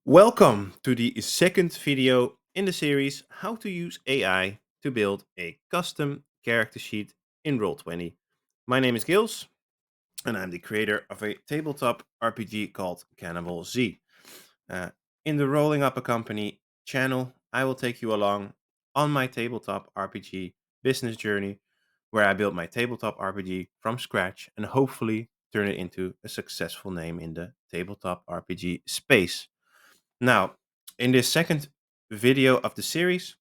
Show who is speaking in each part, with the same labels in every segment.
Speaker 1: Welcome to the second video in the series How to Use AI to Build a Custom Character Sheet in Roll20. My name is Gils, and I'm the creator of a tabletop RPG called Cannibal Z. Uh, in the Rolling Up a Company channel, I will take you along on my tabletop RPG business journey, where I built my tabletop RPG from scratch and hopefully turn it into a successful name in the tabletop RPG space. Now, in this second video of the series,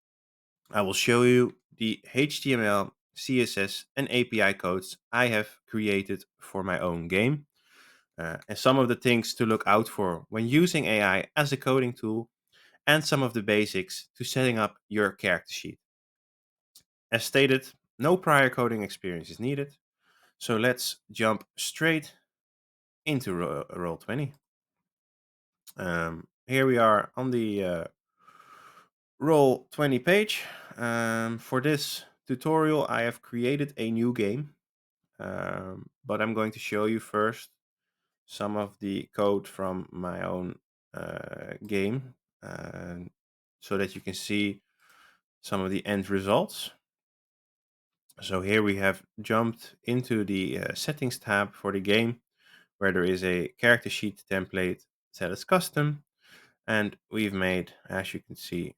Speaker 1: I will show you the HTML, CSS, and API codes I have created for my own game, and some of the things to look out for when using AI as a coding tool, and some of the basics to setting up your character sheet. As stated, no prior coding experience is needed, so let's jump straight into Roll20. Here we are on the Roll20 page. For this tutorial, I have created a new game, but I'm going to show you first some of the code from my own game, so that you can see some of the end results. So here we have jumped into the settings tab for the game, where there is a character sheet template set as custom, and we've made, as you can see,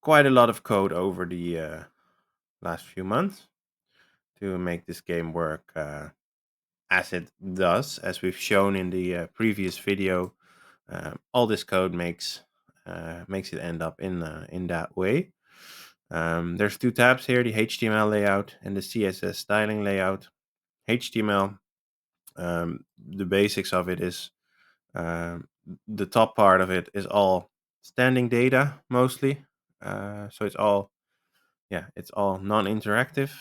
Speaker 1: quite a lot of code over the last few months to make this game work as it does. As we've shown in the previous video, all this code makes it end up in that way. There's two tabs here: the HTML layout and the CSS styling layout. HTML, the basics of it is, the top part of it is all standing data mostly. So it's all non-interactive.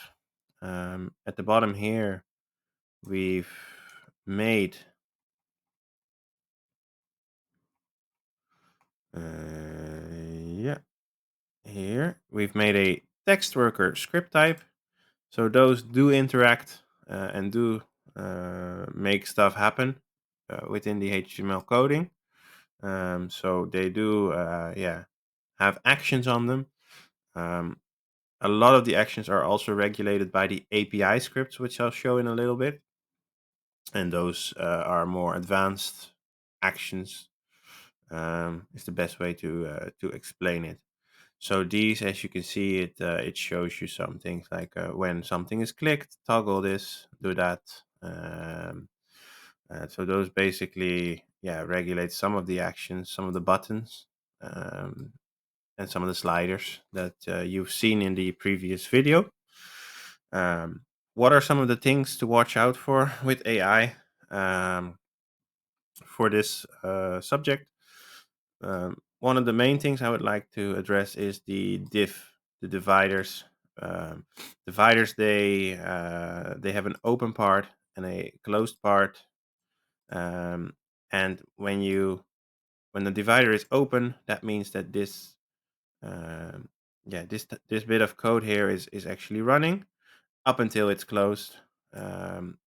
Speaker 1: At the bottom here, we've made here we've made a text worker script type. So those do interact and do make stuff happen within the HTML coding. So they do have actions on them. Um, a lot of the actions are also regulated by the API scripts, which I'll show in a little bit. And those are more advanced actions, is the best way to explain it. So these, as you can see, it shows you some things like when something is clicked, toggle this, do that. So those basically, regulate some of the actions, some of the buttons, um, and some of the sliders that you've seen in the previous video. What are some of the things to watch out for with AI for this subject? One of the main things I would like to address is the dividers. Dividers, they have an open part and a closed part, and when the divider is open, that means that um, this bit of code here is actually running up until it's closed. Um,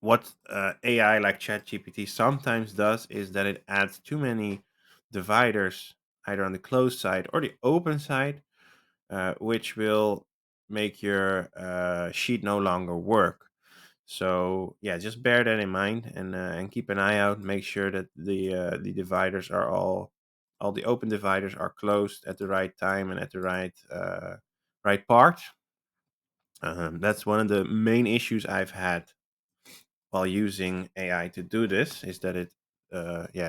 Speaker 1: what AI like ChatGPT sometimes does is that it adds too many dividers either on the closed side or the open side, which will make your sheet no longer work. So yeah, just bear that in mind and keep an eye out. Make sure that the dividers are all the open dividers are closed at the right time and at the right part. That's one of the main issues I've had while using AI to do this, is that it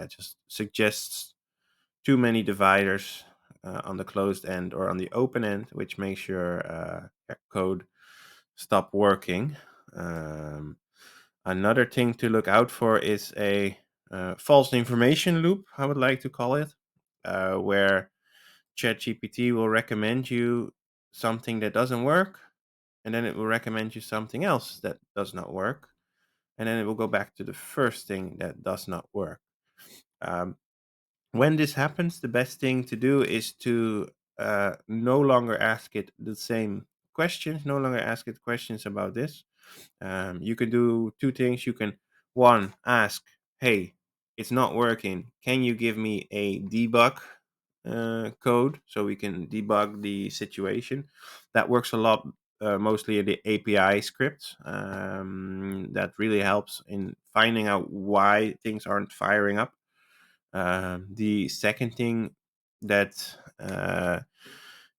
Speaker 1: just suggests too many dividers on the closed end or on the open end, which makes your code stop working. Um, Another thing to look out for is a false information loop, I would like to call it, where ChatGPT will recommend you something that doesn't work, and then it will recommend you something else that does not work, and then it will go back to the first thing that does not work. Um, when this happens, the best thing to do is to no longer ask it the same questions, no longer ask it questions about this. You can do two things. You can, one, ask, hey, it's not working. Can you give me a debug code so we can debug the situation? That works a lot, mostly in the API scripts. That really helps in finding out why things aren't firing up. The second thing that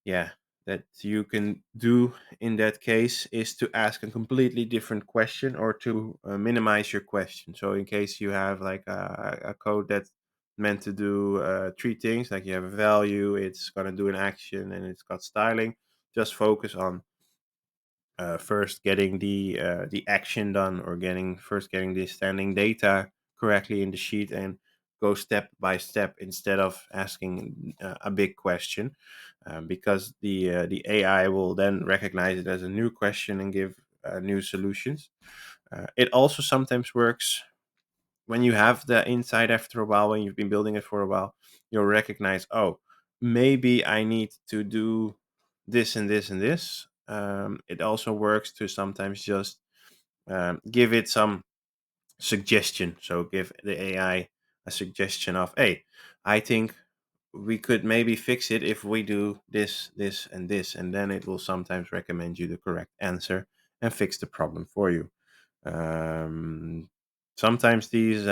Speaker 1: yeah that you can do in that case is to ask a completely different question, or to minimize your question. So in case you have like a code that's meant to do three things, like you have a value, it's going to do an action, and it's got styling, just focus on first getting the action done, or getting the standing data correctly in the sheet, and go step by step instead of asking a big question, because the AI will then recognize it as a new question and give new solutions. It also sometimes works when you have the insight after a while, when you've been building it for a while. You'll recognize, oh, maybe I need to do this and this and this. It also works to sometimes just give it some suggestion. So give the AI a suggestion of, hey, I think we could maybe fix it if we do this, this, and this. And then it will sometimes recommend you the correct answer and fix the problem for you. um, Sometimes these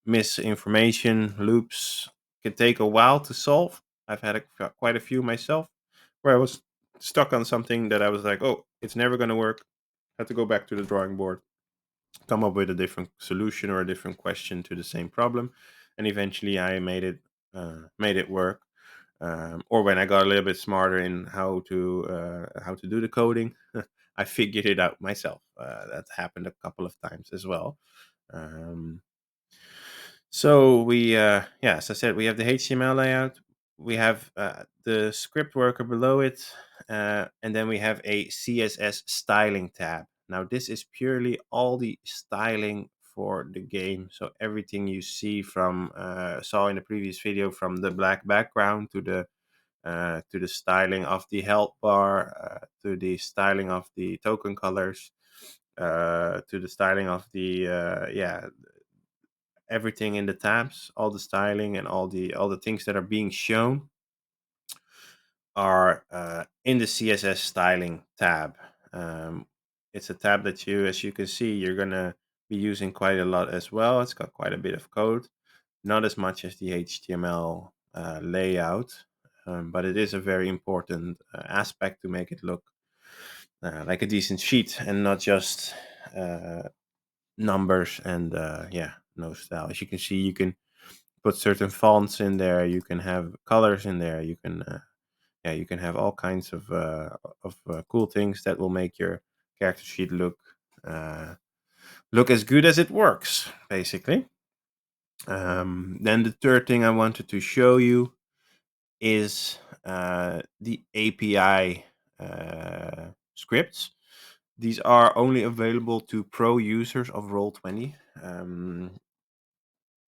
Speaker 1: misinformation loops can take a while to solve. I've had quite a few myself, where I was stuck on something that I was like, oh, it's never going to work. Had to go back to the drawing board, come up with a different solution or a different question to the same problem, and eventually I made it work. Or when I got a little bit smarter in how to do the coding, I figured it out myself. That happened a couple of times as well. Um, so as I said, we have the HTML layout. We have the script worker below it, and then we have a CSS styling tab. Now, this is purely all the styling for the game. So everything you see from saw in the previous video, from the black background to the styling of the help bar, to the styling of the token colors, to the styling of the everything in the tabs, all the styling and all the things that are being shown are in the CSS styling tab. Um, it's a tab that as you can see, you're gonna be using quite a lot as well. It's got quite a bit of code, not as much as the HTML layout, but it is a very important aspect to make it look like a decent sheet, and not just uh, numbers and no style. As you can see, you can put certain fonts in there, you can have colors in there, you can have all kinds of cool things that will make your character sheet uh, look as good as it works, basically. Then the third thing I wanted to show you is the API scripts. These are only available to pro users of Roll20.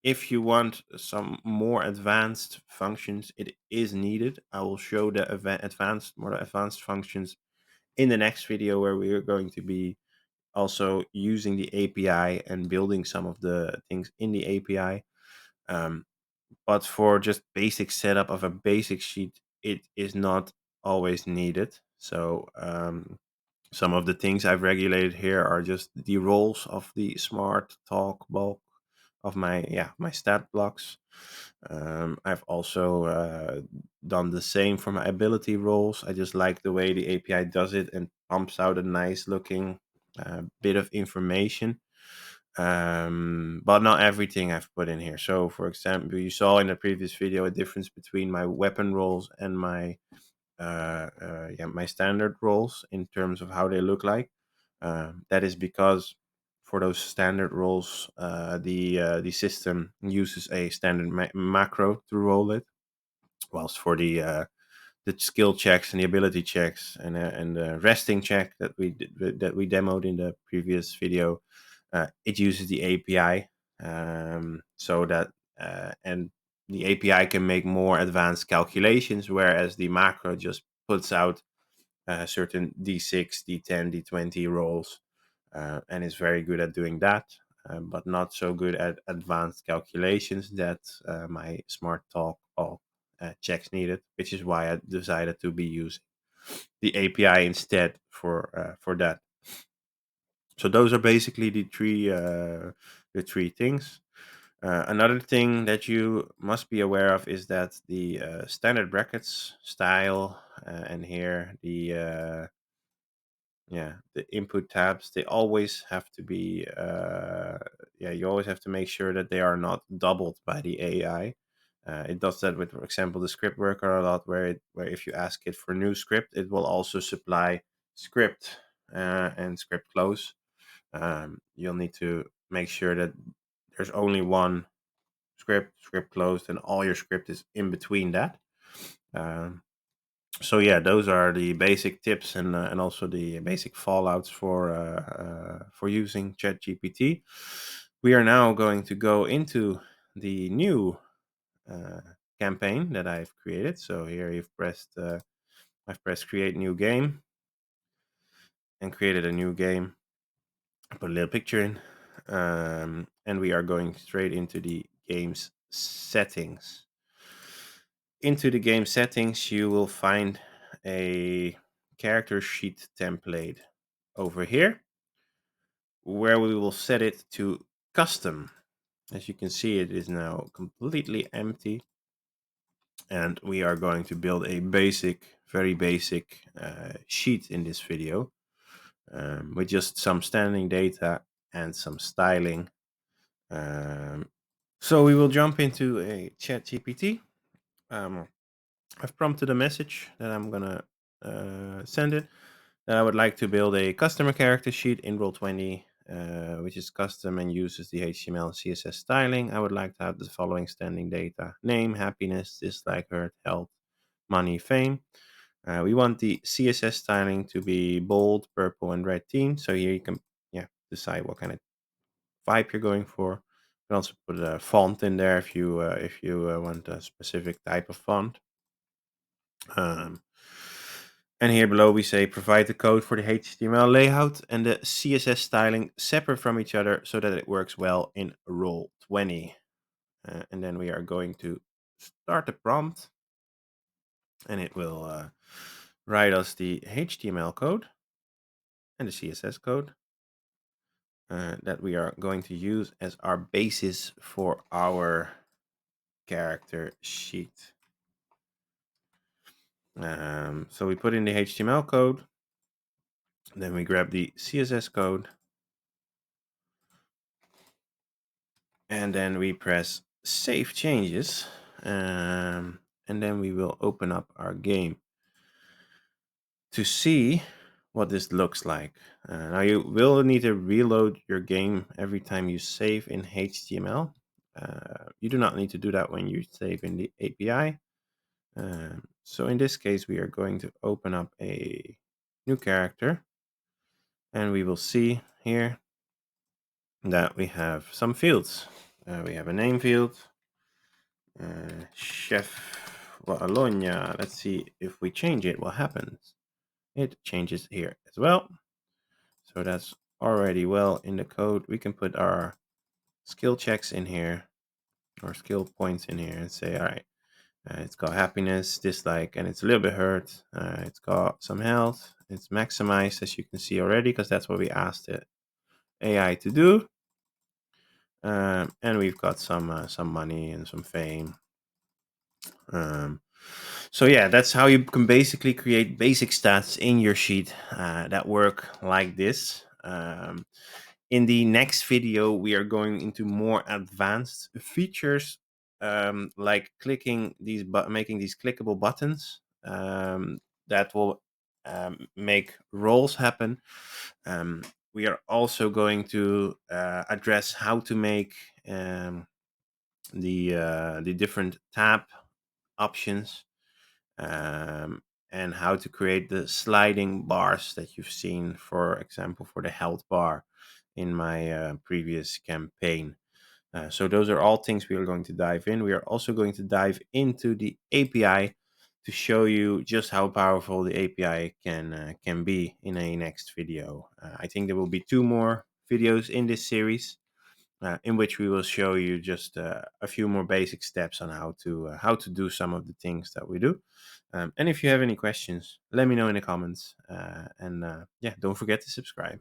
Speaker 1: If you want some more advanced functions, it is needed. I will show the more advanced functions in the next video, where we are going to be also using the API and building some of the things in the API. Um, but for just basic setup of a basic sheet, it is not always needed. So some of the things I've regulated here are just the roles of the smart talk bulk of my stat blocks. I've also done the same for my ability roles. I just like the way the API does it and pumps out a nice looking bit of information. But not everything I've put in here. So, for example, you saw in the previous video a difference between my weapon roles and my standard roles in terms of how they look like. That is because for those standard roles, the system uses a standard macro to roll it, whilst for the skill checks and the ability checks and the resting check that we demoed in the previous video, it uses the API, so that and the API can make more advanced calculations, whereas the macro just puts out certain D6, D10, D20 rolls, and is very good at doing that. but not so good at advanced calculations that my smart talk all checks needed, which is why I decided to be using the API instead for that. So those are basically the three things. Another thing that you must be aware of is that the standard brackets style and here the input tabs, they always have to be you always have to make sure that they are not doubled by the AI. It does that with, for example, the script worker a lot, where if you ask it for new script, it will also supply script and script close. You'll need to make sure that there's only one script closed, and all your script is in between that. Um, so yeah, those are the basic tips and also the basic fallouts for using ChatGPT. We are now going to go into the new uh, campaign that I've created. So here I've pressed create new game and created a new game. I put a little picture in, and we are going straight into the game's settings. Into the game settings, you will find a character sheet template over here where we will set it to custom. As you can see, it is now completely empty, and we are going to build a very basic sheet in this video with just some standing data and some styling. So we will jump into a chat GPT. I've prompted a message that I'm gonna send it, that I would like to build a customer character sheet in Roll20, which is custom and uses the HTML and CSS styling. I would like to have the following standing data: name, happiness, dislike, hurt, health, money, fame. We want the CSS styling to be bold, purple, and red theme. So here you can decide what kind of vibe you're going for. You can also put a font in there if you want a specific type of font. Um, and here below we say provide the code for the HTML layout and the CSS styling separate from each other so that it works well in Roll20. And then we are going to start the prompt, and it will write us the HTML code and the CSS code that we are going to use as our basis for our character sheet. So we put in the HTML code, then we grab the CSS code, and then we press save changes, and then we will open up our game to see what this looks like. Now you will need to reload your game every time you save in HTML. You do not need to do that when you save in the API. So in this case, we are going to open up a new character, and we will see here that we have some fields. We have a name field, Chef Bologna. Let's see if we change it, what happens. It changes here as well. So that's already well in the code. We can put our skill checks in here, or skill points in here, and say, all right, it's got happiness, dislike, and it's a little bit hurt. It's got some health. It's maximized, as you can see already, because that's what we asked the AI to do. And we've got some money and some fame. So yeah, that's how you can basically create basic stats in your sheet that work like this. In the next video, we are going into more advanced features, like making these clickable buttons that will make roles happen. We are also going to address how to make the different tab options, um, and how to create the sliding bars that you've seen, for example, for the health bar in my previous campaign. So those are all things we are going to dive in. We are also going to dive into the API to show you just how powerful the API can be in a next video. I think there will be two more videos in this series. in which we will show you just a few more basic steps on how to do some of the things that we do. And if you have any questions, let me know in the comments. And yeah, don't forget to subscribe.